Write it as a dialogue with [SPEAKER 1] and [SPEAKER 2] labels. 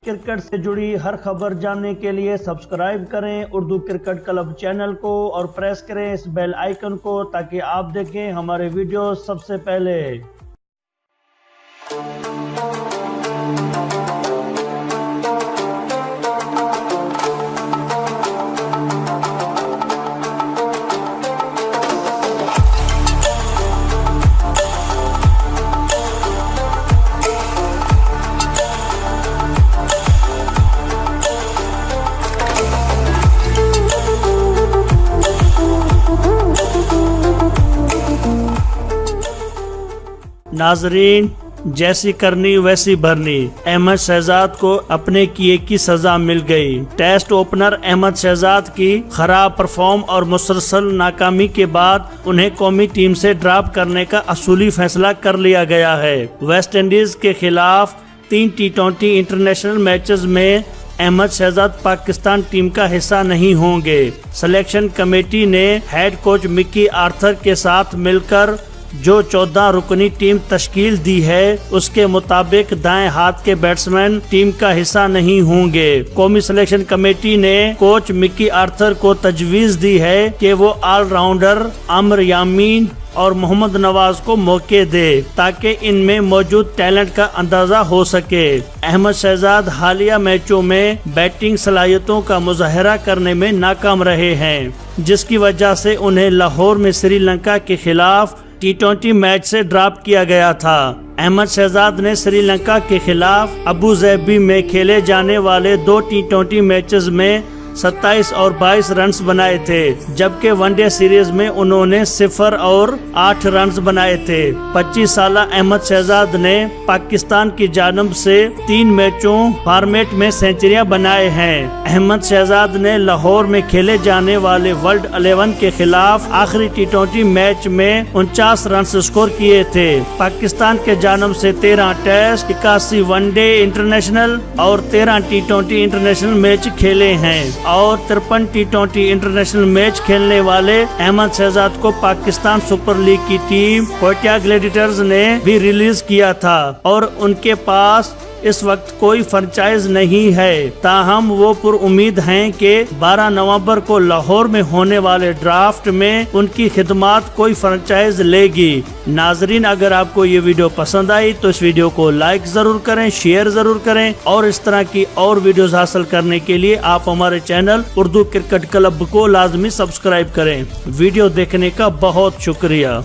[SPEAKER 1] Cricket से जुड़ी हर खबर जानने के लिए सब्सक्राइब करें उर्दू क्रिकेट क्लब चैनल को और प्रेस करें इस बेल आइकन को ताकि आप देखें हमारे वीडियो सबसे पहले। नाजरीन, जैसी करनी वैसी भरनी, अहमद शहजाद को अपने किए की सजा मिल गई। टेस्ट ओपनर अहमद शहजाद की खराब परफॉर्म और मुसलसल नाकामी के बाद उन्हें कौमी टीम से ड्रॉप करने का असूली फैसला कर लिया गया है। वेस्ट इंडीज के खिलाफ 3 T20 इंटरनेशनल मैचेस में अहमद शहजाद पाकिस्तान टीम का हिस्सा नहीं होंगे। सिलेक्शन कमेटी ने हेड कोच मिकी आर्थर के साथ मिलकर जो 14 रुकनी टीम तश्कील दी है उसके मुताबिक दाएं हाथ के बैट्समैन टीम का हिस्सा नहीं होंगे। कौमी सिलेक्शन कमेटी ने कोच मिकी आर्थर को तजवीज दी है कि वो ऑलराउंडर आमिर यामीन और मोहम्मद नवाज को मौके दे ताकि इनमें मौजूद टैलेंट का अंदाजा हो सके। अहमद शहजाद हालिया मैचों में बैटिंग सलाहियतों का मुजाहरा करने में नाकाम रहे हैं, जिसकी वजह से उन्हें लाहौर में श्रीलंका के खिलाफ T20 मैच से ड्रॉप किया गया था। अहमद शहजाद ने श्रीलंका के खिलाफ अबू ज़ैबी में खेले जाने वाले 2 T20 मैचेस में 27 और 22 रन्स बनाए थे, जबकि वनडे सीरीज में उन्होंने 0 और 8 रन्स बनाए थे। 25 साला अहमद शहजाद ने पाकिस्तान की जानिब से 3 मैचों फॉर्मेट में सेंचुरियां बनाए हैं। अहमद शहजाद ने लाहौर में खेले जाने वाले वर्ल्ड 11 के खिलाफ आखिरी T20 मैच में 49 रन स्कोर किए थे। पाकिस्तान के जानिब से 13 टेस्ट, 81 वनडे इंटरनेशनल और 13 T20 इंटरनेशनल मैच खेले हैं और 53 T20 इंटरनेशनल मैच खेलने वाले अहमद शहजाद को पाकिस्तान सुपर लीग की टीम कोयटा ग्लैडिएटर्स ने भी रिलीज किया था और उनके पास इस वक्त कोई फ्रेंचाइज नहीं है। ताहम वो पुरुम्मीद हैं कि 12 नवंबर को लाहौर में होने वाले ड्राफ्ट में उनकी खिदमात कोई फ्रेंचाइज लेगी। नाजरीन, अगर आपको ये वीडियो पसंद आई तो इस वीडियो को लाइक जरूर करें, शेयर जरूर करें और इस तरह की और वीडियोस हासिल करने के लिए आप हमारे चैनल उर्दू क्रिकेट क्लब को लाजमी सब्सक्राइब करें। वीडियो देखने का बहुत शुक्रिया।